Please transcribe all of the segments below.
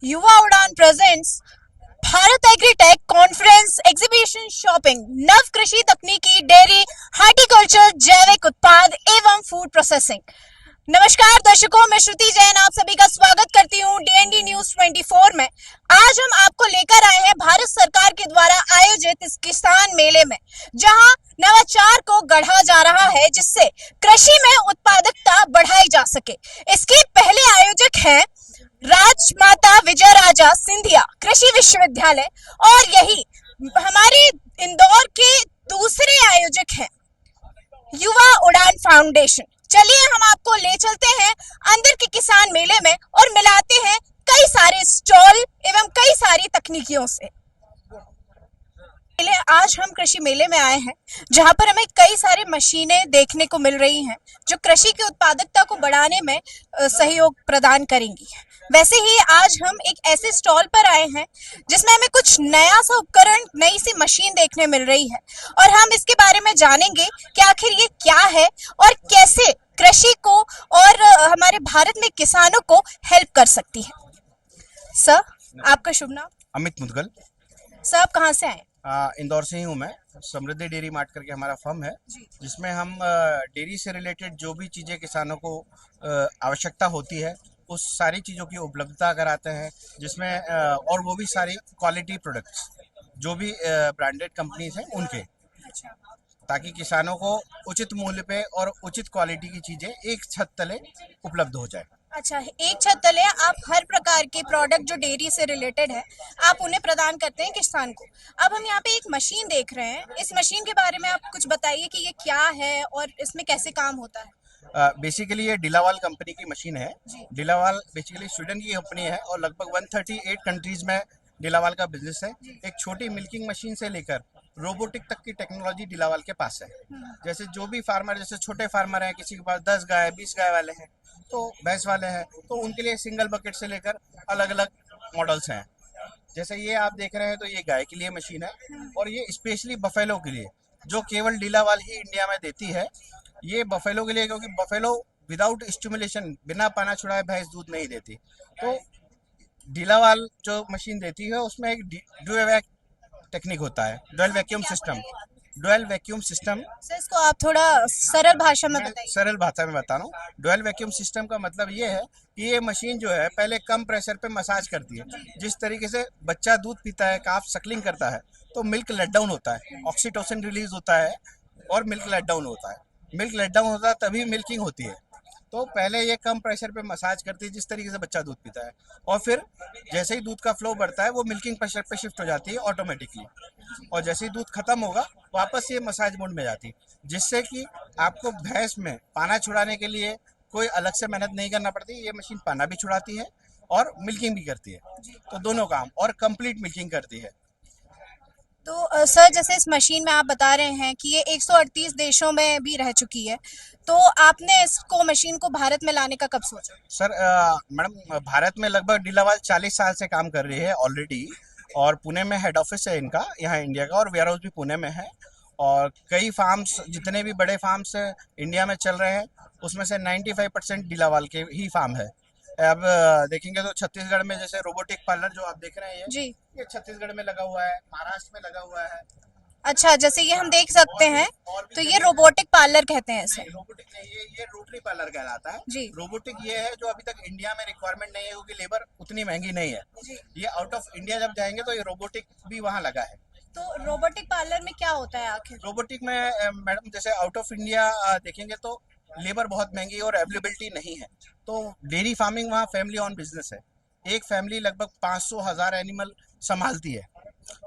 युवा उड़ान presents Bharat agritech conference exhibition shopping नव कृषि तकनीकी डेयरी हार्टिकल्चर जैविक उत्पाद एवं फूड प्रोसेसिंग। नमस्कार दर्शकों, मैं श्रुति जैन आप सभी का स्वागत करती हूँ डीएनडी न्यूज 24 में। आज हम आपको लेकर आए हैं भारत सरकार के द्वारा आयोजित इस किसान मेले में, जहां नवाचार को गढ़ा जा रहा है जिससे कृषि में उत्पादकता बढ़ाई जा सके। इसके पहले आयोजक हैं राजमाता विजयराजा सिंधिया कृषि विश्वविद्यालय और यही हमारे इंदौर के दूसरे आयोजक हैं युवा उड़ान फाउंडेशन। चलिए हम आपको ले चलते हैं अंदर के किसान मेले में और मिलाते हैं कई सारे स्टॉल एवं कई सारी तकनीकियों से। आज हम कृषि मेले में आए हैं जहां पर हमें कई सारी मशीनें देखने को मिल रही हैं जो कृषि की उत्पादकता को बढ़ाने में सहयोग प्रदान करेंगी। वैसे ही आज हम एक ऐसे स्टॉल पर आए हैं जिसमें हमें कुछ नया सा उपकरण, नई सी मशीन देखने मिल रही है और हम इसके बारे में जानेंगे कि आखिर ये क्या है और कैसे कृषि को और हमारे भारत में किसानों को हेल्प कर सकती है। सर, आपका शुभ नाम? अमित मुदगल। सर, आप कहाँ से आए? इंदौर से ही हूँ मैं। समृद्धि डेयरी मार्ट करके हमारा फर्म है जिसमें हम डेयरी से रिलेटेड जो भी चीज़ें किसानों को आवश्यकता होती है उस सारी चीज़ों की उपलब्धता कराते हैं, जिसमें और वो भी सारी क्वालिटी प्रोडक्ट्स जो भी ब्रांडेड कंपनीज हैं उनके, ताकि किसानों को उचित मूल्य पे और उचित क्वालिटी की चीज़ें एक छत तले उपलब्ध हो जाए। अच्छा, एक छत तले आप हर प्रकार के प्रोडक्ट जो डेयरी से रिलेटेड है आप उन्हें प्रदान करते हैं किसान को। अब हम यहाँ पे एक मशीन देख रहे हैं, इस मशीन के बारे में आप कुछ बताइए कि ये क्या है और इसमें कैसे काम होता है। बेसिकली ये डिलावाल कंपनी की मशीन है। डिलावाल बेसिकली स्वीडन की कंपनी है और लगभग 138 कंट्रीज में डिलावाल का बिजनेस है। एक छोटी मिल्किंग मशीन से लेकर रोबोटिक तक की टेक्नोलॉजी डिलावाल के पास है। जैसे जो भी फार्मर, जैसे छोटे फार्मर हैं, किसी के पास 10 गाय 20 गाय वाले हैं, तो भैंस वाले हैं, तो उनके लिए सिंगल बकेट से लेकर अलग अलग मॉडल्स हैं। जैसे ये आप देख रहे हैं तो ये गाय के लिए मशीन है और ये स्पेशली बफेलो के लिए, जो केवल डिलावाल ही इंडिया में देती है। ये बफेलो के लिए, क्योंकि बफेलो विदाउट स्टिमुलेशन, बिना पाना छुड़ाए भैंस दूध नहीं देती। तो डिलावाल जो मशीन देती है उसमें एक ड्यूएल टेक्निक होता है, dual vacuum system. Dual vacuum system sir, इसको आप थोड़ा सरल भाषा में बताइए। सरल भाषा में बता रहा हूँ। डुअल वैक्यूम सिस्टम का मतलब ये है कि ये मशीन जो है पहले कम प्रेशर पे मसाज करती है। जिस तरीके से बच्चा दूध पीता है, काफ सकलिंग करता है, तो मिल्क लेट डाउन होता है, ऑक्सीटोसिन रिलीज होता है और मिल्क लेट डाउन होता है। मिल्क लेट डाउन होता है तभी मिल्किंग होती है। तो पहले ये कम प्रेशर पे मसाज करती है जिस तरीके से बच्चा दूध पीता है, और फिर जैसे ही दूध का फ्लो बढ़ता है वो मिल्किंग प्रेशर पे शिफ्ट हो जाती है ऑटोमेटिकली, और जैसे ही दूध खत्म होगा वापस ये मसाज मोड में जाती है, जिससे कि आपको भैंस में पाना छुड़ाने के लिए कोई अलग से मेहनत नहीं करना पड़ती। ये मशीन पाना भी छुड़ाती है और मिल्किंग भी करती है, तो दोनों काम, और कंप्लीट मिल्किंग करती है। तो सर, जैसे इस मशीन में आप बता रहे हैं कि ये 138 देशों में भी रह चुकी है, तो आपने इसको मशीन को भारत में लाने का कब सोचा? सर, मैडम, भारत में लगभग डिलावाल 40 साल से काम कर रही है ऑलरेडी, और पुणे में हेड ऑफिस है इनका, यहाँ इंडिया का, और वेयर हाउस भी पुणे में है। और कई फार्म्स, जितने भी बड़े फार्म्स इंडिया में चल रहे हैं उसमें से 95% डिलावाल के ही फार्म है। अब देखेंगे तो छत्तीसगढ़ में जैसे रोबोटिक पार्लर जो आप देख रहे हैं जी, ये छत्तीसगढ़ में लगा हुआ है, महाराष्ट्र में लगा हुआ है। अच्छा, जैसे ये हम देख सकते हैं, तो ये रोबोटिक पार्लर कहते हैं इसे। रोबोटिक नहीं, ये रोटरी पार्लर कहलाता है। जी। रोबोटिक ये है जो अभी तक इंडिया में रिक्वायरमेंट नहीं है, क्योंकि लेबर उतनी महंगी नहीं है। जी। ये आउट ऑफ इंडिया जब जाएंगे तो ये रोबोटिक भी वहाँ लगा है। तो रोबोटिक पार्लर में क्या होता है आखिर? रोबोटिक में मैडम, जैसे आउट ऑफ इंडिया देखेंगे तो लेबर बहुत महंगी और अवेलेबिलिटी नहीं है। तो डेयरी फार्मिंग वहाँ फैमिली ऑन बिजनेस है। एक फैमिली लगभग 500,000 एनिमल संभालती है,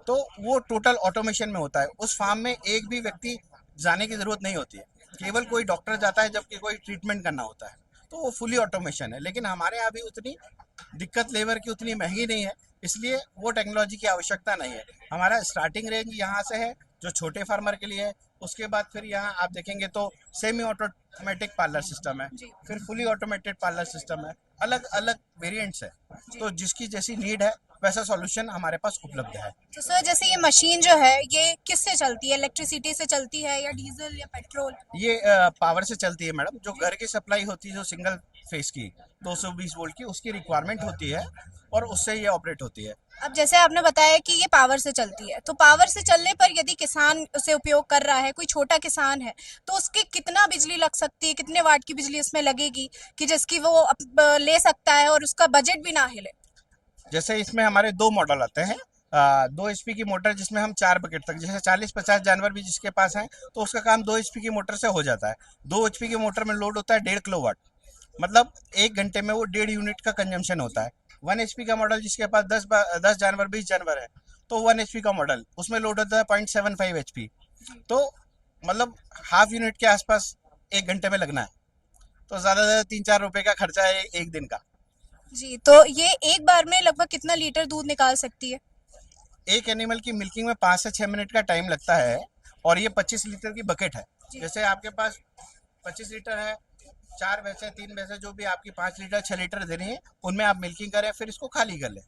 तो वो टोटल ऑटोमेशन में होता है। उस फार्म में एक भी व्यक्ति जाने की जरूरत नहीं होती है, केवल कोई डॉक्टर जाता है जबकि कोई ट्रीटमेंट करना होता है, तो वो फुली ऑटोमेशन है। लेकिन हमारे यहाँ भी उतनी दिक्कत लेबर की उतनी महंगी नहीं है, इसलिए वो टेक्नोलॉजी की आवश्यकता नहीं है। हमारा स्टार्टिंग रेंज यहाँ से है जो छोटे फार्मर के लिए है। उसके बाद फिर यहाँ आप देखेंगे तो सेमी ऑटोमेटिक पार्लर सिस्टम है, फिर फुली ऑटोमेटेड पार्लर सिस्टम है, अलग अलग वेरिएंट्स है। तो जिसकी जैसी नीड है वैसा सॉल्यूशन हमारे पास उपलब्ध है। तो सर, जैसे ये मशीन जो है ये किससे चलती है? इलेक्ट्रिसिटी से चलती है या डीजल या पेट्रोल? ये पावर से चलती है मैडम। जो घर की सप्लाई होती है, जो सिंगल फेस की, 220 वोल्ट की उसकी रिक्वायरमेंट होती है और उससे ये ऑपरेट होती है। अब जैसे आपने बताया कि ये पावर से चलती है, तो पावर से चलने पर यदि किसान उसे उपयोग कर रहा है, कोई छोटा किसान है, तो उसके कितना बिजली लग सकती है, कितने वाट की बिजली उसमें लगेगी कि जिसकी वो ले सकता है और उसका बजट भी ना हिले? जैसे इसमें हमारे दो मॉडल आते हैं, 2 HP की मोटर जिसमें हम 4 बकेट तक, जैसे 40-50 जानवर भी जिसके पास हैं तो उसका काम 2 HP की मोटर से हो जाता है। 2 HP की मोटर में लोड होता है 1.5 किलोवाट, मतलब 1 घंटे में वो 1.5 यूनिट का कंजम्पशन होता है। 1 HP का मॉडल जिसके पास 10 जानवर 20 जानवर है तो 1 HP का मॉडल उसमें लोड होता है 0.75 HP। तो मतलब हाफ यूनिट के आसपास 1 घंटे में लगना है, तो ज़्यादा से ज़्यादा 3-4 रुपए का खर्चा है एक दिन का। जी, तो ये एक बार में लगभग कितना लीटर दूध निकाल सकती है? एक एनिमल की मिल्किंग में 5 से 6 मिनट का टाइम लगता है और ये 25 लीटर की बकेट है। जैसे आपके पास 25 लीटर है, 4 भैंसे 3 भैंसे जो भी आपकी 5 लीटर 6 लीटर दे रही है उनमें आप मिल्किंग करें, फिर इसको खाली कर लें।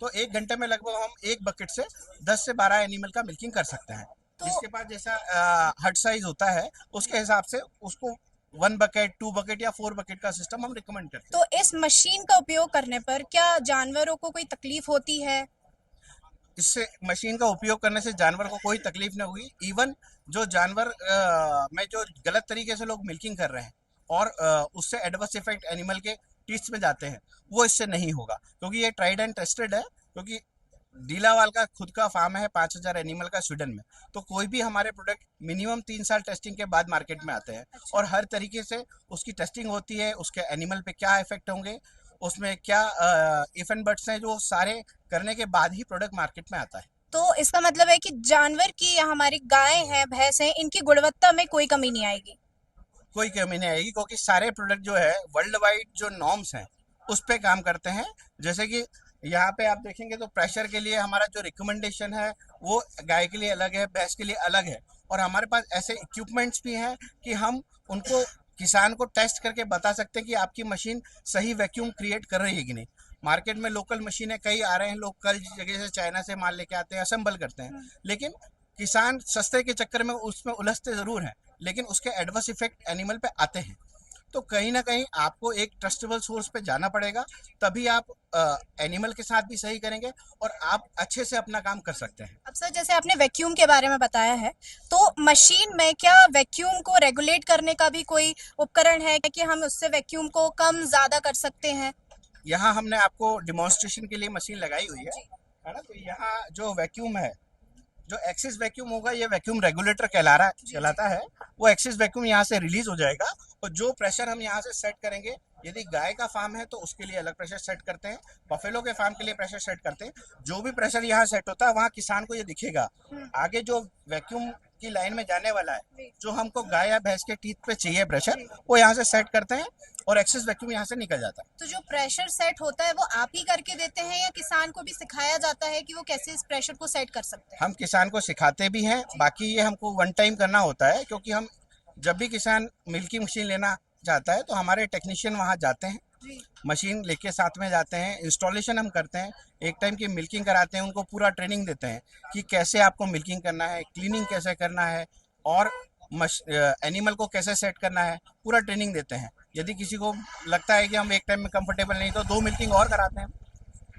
तो 1 घंटे में लगभग हम एक बकेट से 10 से 12 एनिमल का मिल्किंग कर सकते हैं। तो जिसके पास जैसा हट साइज होता है उसके हिसाब से उसको 1 बकेट 2 बकेट या 4 बकेट का सिस्टम हम रिकमेंड करते हैं। तो इस मशीन का उपयोग करने पर क्या जानवरों को कोई तकलीफ होती है? इससे मशीन का उपयोग करने से जानवर को कोई तकलीफ नहीं हुई। इवन जो जानवर में जो गलत तरीके से लोग मिल्किंग कर रहे हैं और उससे एडवर्स इफेक्ट एनिमल के टीथ में जाते हैं, वो इससे नहीं होगा, क्योंकि ये ट्राइड एंड टेस्टेड है। क्योंकि डीलावाल का खुद का फार्म है 5,000 एनिमल का स्वीडन में, तो कोई भी हमारे प्रोडक्ट मिनिमम 3 साल टेस्टिंग के बाद मार्केट में आते हैं और हर तरीके से उसकी टेस्टिंग होती है। उसके एनिमल पे क्या इफेक्ट होंगे, उसमें क्या इफ एंड बट्स हैं, जो सारे करने के बाद ही प्रोडक्ट मार्केट में आता है। तो इसका मतलब है कि जानवर की या हमारी गाय है, भैंस है, इनकी गुणवत्ता में कोई कमी नहीं आएगी? कोई कमी नहीं आएगी, क्योंकि सारे प्रोडक्ट जो है वर्ल्ड वाइड जो नॉर्म्स हैं उस पे काम करते हैं। जैसे कि यहाँ पे आप देखेंगे तो प्रेशर के लिए हमारा जो रिकमेंडेशन है वो गाय के लिए अलग है, भैंस के लिए अलग है। और हमारे पास ऐसे इक्विपमेंट्स भी हैं कि हम उनको किसान को टेस्ट करके बता सकते हैं कि आपकी मशीन सही वैक्यूम क्रिएट कर रही है कि नहीं। मार्केट में लोकल मशीनें कई आ रहे हैं, लोग कल जगह से चाइना से माल लेके आते हैं, असेंबल करते हैं, लेकिन किसान सस्ते के चक्कर में उसमें उलझते ज़रूर हैं, लेकिन उसके एडवर्स इफेक्ट एनिमल पे आते हैं। तो कहीं ना कहीं आपको एक ट्रस्टेबल सोर्स पे जाना पड़ेगा, तभी आप एनिमल के साथ भी सही करेंगे और आप अच्छे से अपना काम कर सकते हैं। अब सर, जैसे आपने वैक्यूम के बारे में बताया है, तो मशीन में क्या वैक्यूम को रेगुलेट करने का भी कोई उपकरण है कि हम उससे वैक्यूम को कम ज्यादा कर सकते हैं? यहाँ हमने आपको डिमॉन्स्ट्रेशन के लिए मशीन लगाई हुई है ना। तो यहाँ जो वैक्यूम है, जो एक्सिस वैक्यूम होगा, ये वैक्यूम रेगुलेटर कहलाता है। वो एक्सिस वैक्यूम यहाँ से रिलीज हो जाएगा और जो प्रेशर हम यहाँ से सेट करेंगे, यदि गाय का फार्म है तो उसके लिए अलग प्रेशर सेट करते हैं, बफेलो के फार्म के लिए प्रेशर सेट करते हैं। जो भी प्रेशर यहाँ सेट होता है वहाँ किसान को ये दिखेगा। आगे जो वैक्यूम की लाइन में जाने वाला है, जो हमको गाय या भैंस के टीथ पे चाहिए प्रेशर, वो यहाँ से सेट करते हैं और एक्सिस वैक्यूम यहाँ से निकल जाता है। तो जो प्रेशर सेट होता है वो आप ही करके देते हैं या किसान को भी सिखाया जाता है कि वो कैसे इस प्रेशर को सेट कर सकते हैं? हम किसान को सिखाते भी हैं, बाकी ये हमको वन टाइम करना होता है, क्योंकि हम जब भी किसान मिल्किंग मशीन लेना चाहता है तो हमारे टेक्नीशियन वहाँ जाते हैं, मशीन लेके साथ में जाते हैं, इंस्टॉलेशन हम करते हैं, एक टाइम की मिल्किंग कराते हैं, उनको पूरा ट्रेनिंग देते हैं कि कैसे आपको मिल्किंग करना है, क्लीनिंग कैसे करना है और एनिमल को कैसे सेट करना है, पूरा ट्रेनिंग देते हैं। यदि किसी को लगता है कि हम एक टाइम में कंफर्टेबल नहीं, तो 2 मिल्किंग और कराते हैं।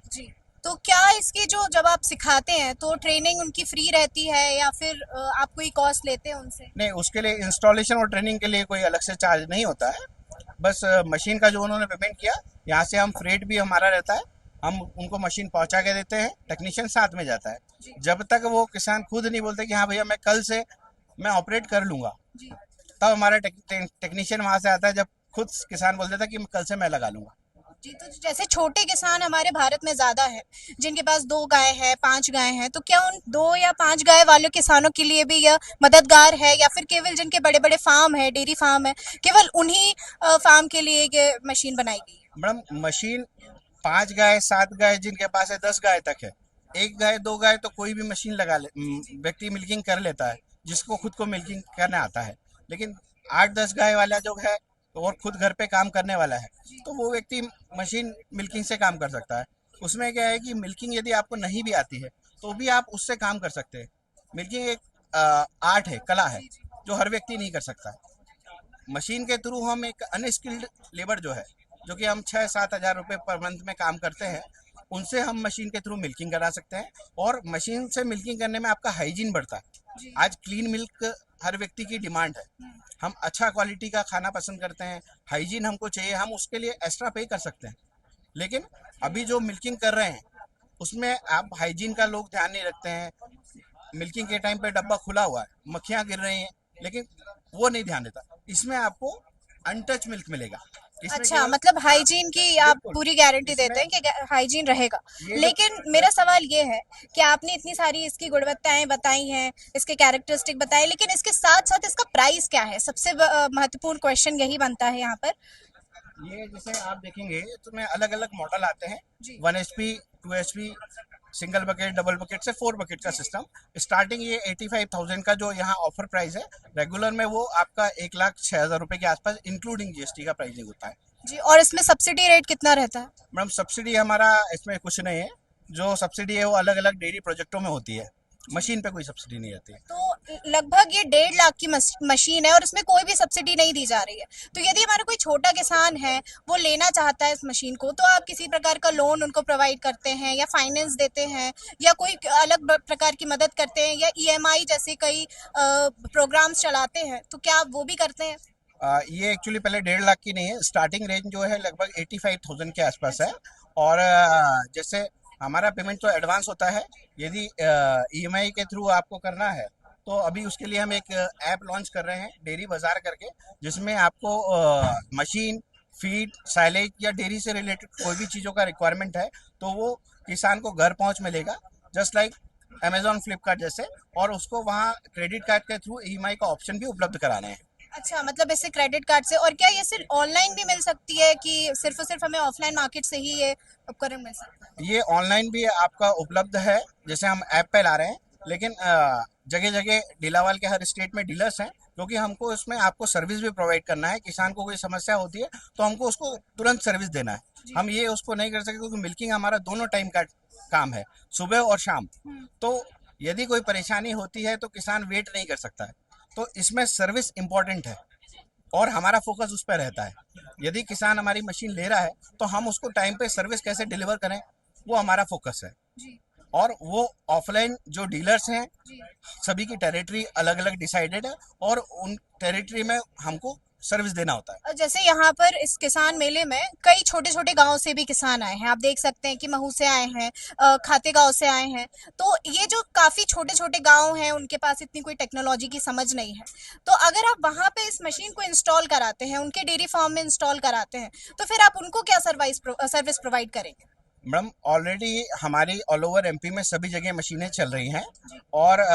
जी। तो क्या इसकी जो जब आप सिखाते हैं तो ट्रेनिंग उनकी फ्री रहती है या फिर आप कोई कॉस्ट लेते हैं उनसे? नहीं, उसके लिए इंस्टॉलेशन और ट्रेनिंग के लिए कोई अलग से चार्ज नहीं होता है। बस मशीन का जो उन्होंने पेमेंट किया, यहाँ से हम फ्रेट भी हमारा रहता है, हम उनको मशीन पहुँचा के देते हैं, टेक्नीशियन साथ में जाता है। जब तक वो किसान खुद नहीं बोलते कि हाँ भैया मैं कल से मैं ऑपरेट कर लूँगा, तब हमारा टेक्नीशियन वहाँ से आता है, जब खुद किसान बोल देता है कि कल से मैं लगा लूँगा। जी, तो जैसे छोटे किसान हमारे भारत में ज्यादा है, जिनके पास 2 गाय है, 5 गाय है, तो क्या उन 2 या 5 गाय वाले किसानों के लिए भी यह मददगार है या फिर केवल जिनके बड़े बड़े फार्म है, डेयरी फार्म है, केवल उन्हीं फार्म के लिए ये मशीन बनाई गई है? मैडम, मशीन 5 गाय 7 गाय जिनके पास है 10 गाय तक है। 1 गाय 2 गाय तो कोई भी मशीन लगा ले, व्यक्ति मिल्किंग कर लेता है जिसको खुद को मिल्किंग करने आता है। लेकिन 8-10 गाय वाला जो है और खुद घर पे काम करने वाला है, तो वो व्यक्ति मशीन मिल्किंग से काम कर सकता है। उसमें क्या है कि मिल्किंग यदि आपको नहीं भी आती है तो भी आप उससे काम कर सकते हैं। मिल्किंग एक आर्ट है, कला है, जो हर व्यक्ति नहीं कर सकता। मशीन के थ्रू हम एक अनस्किल्ड लेबर जो है जो कि हम 6-7 हज़ार रुपये पर मंथ में काम करते हैं, उनसे हम मशीन के थ्रू मिल्किंग करा सकते हैं। और मशीन से मिल्किंग करने में आपका हाइजीन बढ़ता है। आज क्लीन मिल्क हर व्यक्ति की डिमांड है। हम अच्छा क्वालिटी का खाना पसंद करते हैं, हाइजीन हमको चाहिए, हम उसके लिए एक्स्ट्रा पे कर सकते हैं। लेकिन अभी जो मिल्किंग कर रहे हैं उसमें आप हाइजीन का लोग ध्यान नहीं रखते हैं। मिल्किंग के टाइम पे डब्बा खुला हुआ है, मक्खियां गिर रही हैं, लेकिन वो नहीं ध्यान देता। इसमें आपको अनटच मिल्क मिलेगा। इसमें अच्छा, केवल मतलब हाइजीन की आप बिल्कुल पूरी गारंटी देते इसमें हैं कि हाइजीन रहेगा। ये जो लेकिन मेरा सवाल ये है कि आपने इतनी सारी इसकी गुणवत्ताएं बताई हैं, इसके कैरेक्टरिस्टिक बताए, लेकिन इसके साथ साथ इसका प्राइस क्या है? सबसे महत्वपूर्ण क्वेश्चन यही बनता है यहाँ पर। ये जैसे आप देखेंगे तो में अलग अलग मॉडल आते हैं। जी 1 HP, 2 HP, single bucket, double bucket से 4 बकेट का सिस्टम। स्टार्टिंग ये 85,000 का जो यहाँ ऑफर प्राइस है, रेगुलर में वो आपका 1,06,000 रुपये के आसपास इंक्लूडिंग GST का प्राइसिंग होता है। जी, और इसमें सब्सिडी रेट कितना रहता है? मैडम सब्सिडी हमारा इसमें कुछ नहीं है। जो सब्सिडी है वो अलग अलग डेयरी प्रोजेक्टों में होती है, मशीन पे कोई सब्सिडी नहीं रहती। तो लगभग ये 1.5 लाख की मशीन है और इसमें कोई भी सब्सिडी नहीं दी जा रही है। तो यदि हमारा कोई छोटा किसान है, वो लेना चाहता है इस मशीन को, तो आप किसी प्रकार का लोन उनको प्रोवाइड करते हैं या फाइनेंस देते हैं या कोई अलग प्रकार की मदद करते हैं या EMI जैसे कई प्रोग्राम्स चलाते हैं, तो क्या आप वो भी करते हैं? ये एक्चुअली पहले 1.5 लाख की नहीं है, स्टार्टिंग रेंज जो है लगभग 85,000 के आसपास है। और जैसे हमारा पेमेंट तो एडवांस होता है। यदि EMI के थ्रू आपको करना है तो अभी उसके लिए हम एक ऐप लॉन्च कर रहे हैं, डेयरी बाजार करके, जिसमें आपको मशीन, फीड, साइलेज या डेयरी से रिलेटेड कोई भी चीज़ों का रिक्वायरमेंट है तो वो किसान को घर पहुंच मिलेगा, जस्ट लाइक अमेजॉन, फ्लिपकार्ट जैसे। और उसको वहाँ क्रेडिट कार्ड के थ्रू EMI का ऑप्शन भी उपलब्ध कराने हैं। अच्छा, मतलब इससे क्रेडिट कार्ड से, और क्या ये सिर्फ ऑनलाइन भी मिल सकती है कि सिर्फ और सिर्फ हमें ऑफलाइन मार्केट से ही ये उपकरण मिल सकता है? ये ऑनलाइन भी आपका उपलब्ध है, जैसे हम ऐप पे ला रहे हैं। लेकिन जगह जगह डीलावाल के हर स्टेट में डीलर्स हैं, क्योंकि हमको इसमें आपको सर्विस भी प्रोवाइड करना है। किसान को कोई समस्या होती है तो हमको उसको तुरंत सर्विस देना है। हम ये उसको नहीं कर सकते, क्योंकि मिल्किंग हमारा दोनों टाइम का काम है, सुबह और शाम। तो यदि कोई परेशानी होती है तो किसान वेट नहीं कर सकता है। तो इसमें सर्विस इम्पोर्टेंट है और हमारा फोकस उस पर रहता है। यदि किसान हमारी मशीन ले रहा है तो हम उसको टाइम पे सर्विस कैसे डिलीवर करें, वो हमारा फोकस है। जी और वो ऑफलाइन जो डीलर्स हैं, जी। सभी की टेरिटरी अलग अलग डिसाइडेड है और उन टेरिटरी में हमको सर्विस देना होता है। और जैसे यहाँ पर इस किसान मेले में कई छोटे छोटे गांव से भी किसान आए हैं, आप देख सकते हैं कि महू से आए हैं, खाते गांव से आए हैं। तो ये जो काफी छोटे छोटे गांव हैं, उनके पास इतनी कोई टेक्नोलॉजी की समझ नहीं है। तो अगर आप वहां पे इस मशीन को इंस्टॉल कराते हैं, उनके डेयरी फार्म में इंस्टॉल कराते हैं, तो फिर आप उनको क्या सर्विस प्रोवाइड करेंगे? मैडम ऑलरेडी हमारी ऑल ओवर MP में सभी जगह मशीनें चल रही हैं और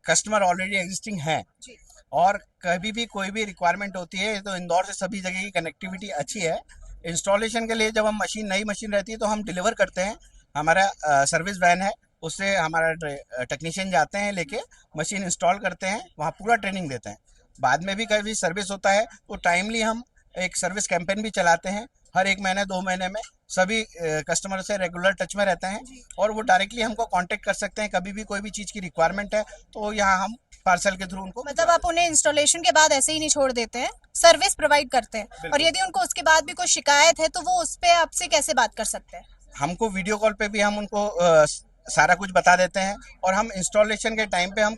कस्टमर ऑलरेडी एग्जिस्टिंग हैं। जी और कभी भी कोई भी रिक्वायरमेंट होती है तो इंदौर से सभी जगह की कनेक्टिविटी अच्छी है। इंस्टॉलेशन के लिए जब हम नई मशीन रहती है तो हम डिलीवर करते हैं। हमारा सर्विस वैन है, उससे हमारा टेक्नीशियन जाते हैं, लेके मशीन इंस्टॉल करते हैं, वहाँ पूरा ट्रेनिंग देते हैं। बाद में भी कभी सर्विस होता है तो टाइमली हम एक सर्विस कैंपेन भी चलाते हैं। हर 1 महीने 2 महीने में सभी कस्टमर से रेगुलर टच में रहते हैं और वो डायरेक्टली हमको कांटेक्ट कर सकते हैं। कभी भी कोई भी चीज़ की रिक्वायरमेंट है तो यहाँ हम पार्सल के थ्रू उनको मतलब आप उन्हें इंस्टॉलेशन के बाद ऐसे ही नहीं छोड़ देते हैं, सर्विस प्रोवाइड करते हैं। और बिल्कुल। यदि उनको उसके बाद भी कोई शिकायत है तो वो उस पे आपसे कैसे बात कर सकते हैं? हमको वीडियो कॉल पे भी हम उनको सारा कुछ बता देते हैं। और हम इंस्टॉलेशन के टाइम पे हम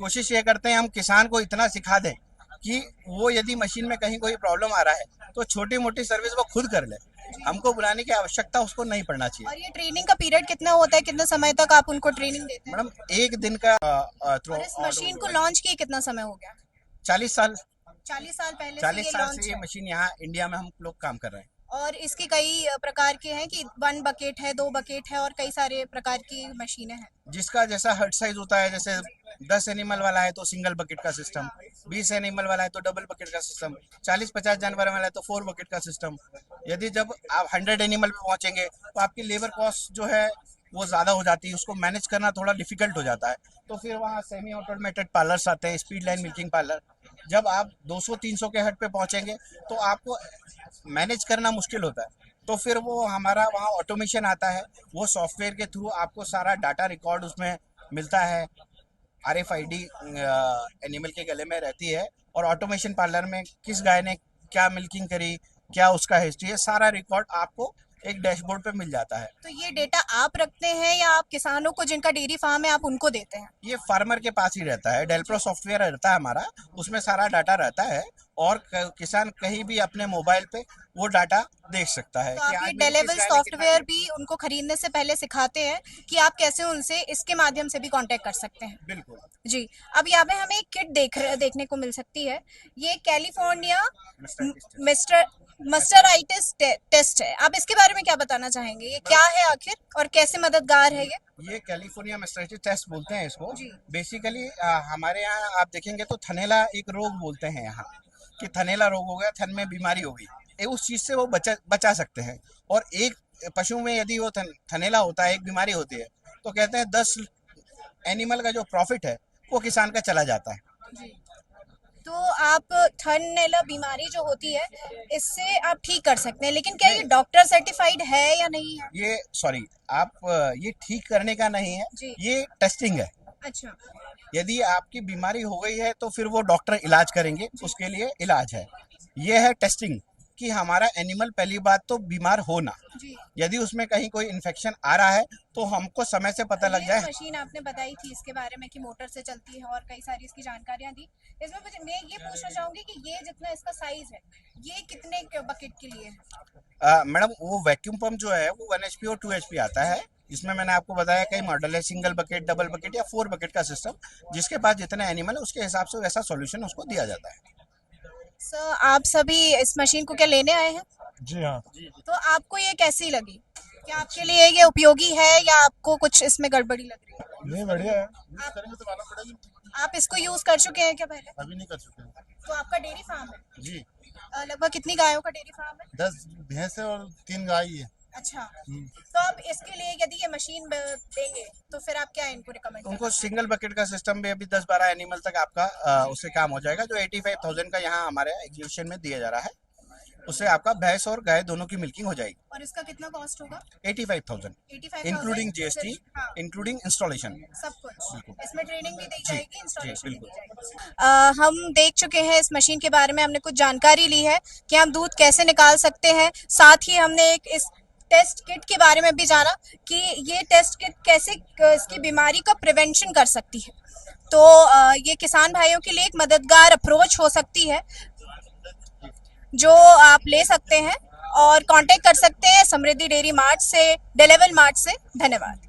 कोशिश ये करते हैं हम किसान को इतना सिखा दें कि वो यदि मशीन में कहीं कोई प्रॉब्लम आ रहा है तो छोटी मोटी सर्विस वो खुद कर ले, हमको बुलाने की आवश्यकता उसको नहीं पड़ना चाहिए। और ये ट्रेनिंग का पीरियड कितना होता है, कितने समय तक आप उनको ट्रेनिंग देते हैं? मैडम 1 दिन का थ्रू और इस मशीन को लॉन्च किए कितना समय हो गया? 40 साल 40 साल पहले से 40 ये साल लॉन्च से ये है। मशीन यहाँ इंडिया में हम लोग काम कर रहे हैं। और इसके कई प्रकार के हैं कि 1 बकेट है, 2 बकेट है, और कई सारे प्रकार की मशीनें हैं। जिसका जैसा हर्ट साइज होता है, जैसे 10 एनिमल वाला है तो सिंगल बकेट का सिस्टम, 20 एनिमल वाला है तो डबल बकेट का सिस्टम, 40-50 जानवर वाला है तो 4 बकेट का सिस्टम। यदि जब आप 100 एनिमल पे पहुंचेंगे तो आपकी लेबर कॉस्ट जो है वो ज़्यादा हो जाती है, उसको मैनेज करना थोड़ा डिफिकल्ट हो जाता है। तो फिर वहाँ सेमी ऑटोमेटेड पार्लर्स आते हैं, स्पीड लाइन मिल्किंग पार्लर। जब आप 200-300 के हट पे पहुंचेंगे तो आपको मैनेज करना मुश्किल होता है। तो फिर वो हमारा वहाँ ऑटोमेशन आता है, वो सॉफ्टवेयर के थ्रू आपको सारा डाटा रिकॉर्ड उसमें मिलता है। RFID एनिमल के गले में रहती है और ऑटोमेशन पार्लर में किस गाय ने क्या मिल्किंग करी, क्या उसका हिस्ट्री है, सारा रिकॉर्ड आपको एक डैशबोर्ड पे मिल जाता है। तो ये डेटा आप रखते हैं या आप किसानों को जिनका डेयरी फार्म है आप उनको देते हैं? ये फार्मर के पास ही रहता है, डेलप्रो सॉफ्टवेयर रहता है हमारा, उसमें सारा डाटा रहता है और किसान कहीं भी अपने मोबाइल पे वो डाटा देख सकता है तो कि आप ये आज मेरी किस डेलेबल गाय ने सॉफ्टवेयर कितना भी उनको खरीदने से पहले सिखाते हैं कि आप कैसे उनसे इसके माध्यम से भी कांटेक्ट कर सकते हैं? बिल्कुल। जी। अब यहाँ पे हमें एक किट देखने को मिल सकती है। ये कैलिफोर्निया मिस्टर मस्टराइटिस टेस्ट है। आप इसके बारे में क्या बताना चाहेंगे? ये क्या है आखिर और कैसे मददगार है ये कैलिफोर्निया मैस्टराइटिस टेस्ट बोलते हैं इसको। जी। बेसिकली हमारे यहाँ आप देखेंगे तो थनेला एक रोग बोलते हैं यहाँ, कि थनेला रोग हो गया, थन में बीमारी हो गई, उस चीज से वो बचा सकते हैं। और एक पशु में यदि वो थनेला होता है, एक बीमारी होती है, तो कहते हैं 10 एनिमल का जो प्रॉफिट है वो किसान का चला जाता है। जी। तो आप थनैला बीमारी जो होती है इससे आप ठीक कर सकते हैं, लेकिन क्या ये डॉक्टर सर्टिफाइड है या नहीं है? ये सॉरी, आप ये ठीक करने का नहीं है, जी। ये टेस्टिंग है। अच्छा। यदि आपकी बीमारी हो गई है तो फिर वो डॉक्टर इलाज करेंगे, उसके लिए इलाज है। ये है टेस्टिंग, कि हमारा एनिमल पहली बात तो बीमार हो ना, जी। यदि उसमें कहीं कोई इन्फेक्शन आ रहा है तो हमको समय से पता लग ये जाए। मशीन आपने बताई थी इसके बारे में कि मोटर से चलती है और कई सारी इसकी जानकारियां दी। इसमें मुझे मैं ये पूछना चाहूंगी कि ये जितना इसका साइज है ये कितने बकेट के लिए है? मैडम वो वैक्यूम पंप जो है वो 1 HP और 2 HP आता है। इसमें मैंने आपको बताया कई मॉडल है, सिंगल बकेट, डबल बकेट या 4 बकेट का सिस्टम, जिसके पास जितने एनिमल है उसके हिसाब से वैसा सॉल्यूशन उसको दिया जाता है। सर आप सभी इस मशीन को क्या लेने आए हैं? जी हाँ। तो आपको ये कैसी लगी? क्या आपके लिए ये उपयोगी है या आपको कुछ इसमें गड़बड़ी लग रही है? नहीं, बढ़िया है। आप- करेंगे तो मालूम पड़ेगी। आप इसको यूज कर चुके हैं क्या पहले? अभी नहीं कर चुके हैं। तो आपका डेयरी फार्म है? जी। लगभग कितनी गायों का डेयरी फार्म है? 10 भैंस है और 3 गाय है। अच्छा। तो आप इसके लिए यदि ये मशीन देंगे तो फिर आप क्या इनको रिकमेंड उनको सिंगल बकेट का सिस्टम भी अभी 10-12 एनिमल तक आपका उससे काम हो जाएगा, जो 85,000 का यहाँ हमारे एग्जीबिशन में दिया जा रहा है। उससे आपका भैंस और गाय दोनों की मिल्किंग हो जाएगी। और इसका कितना कॉस्ट होगा? 85,000 85,000 इंक्लूडिंग GST, हाँ, इंक्लूडिंग इंस्टॉलेशन। सब कुछ। इसमें ट्रेनिंग भी दी जाएगी, इंस्टॉलेशन भी दी बिल्कुल। जाएगी। हम देख चुके हैं इस मशीन के बारे में, हमने कुछ जानकारी ली है कि हम दूध कैसे निकाल सकते हैं। साथ ही हमने एक इस टेस्ट किट के बारे में भी जाना कि ये टेस्ट किट कैसे इसकी बीमारी का प्रिवेंशन कर सकती है। तो ये किसान भाइयों के लिए एक मददगार अप्रोच हो सकती है जो आप ले सकते हैं और कांटेक्ट कर सकते हैं समृद्धि डेयरी मार्ट से, डिलीवर मार्ट से। धन्यवाद।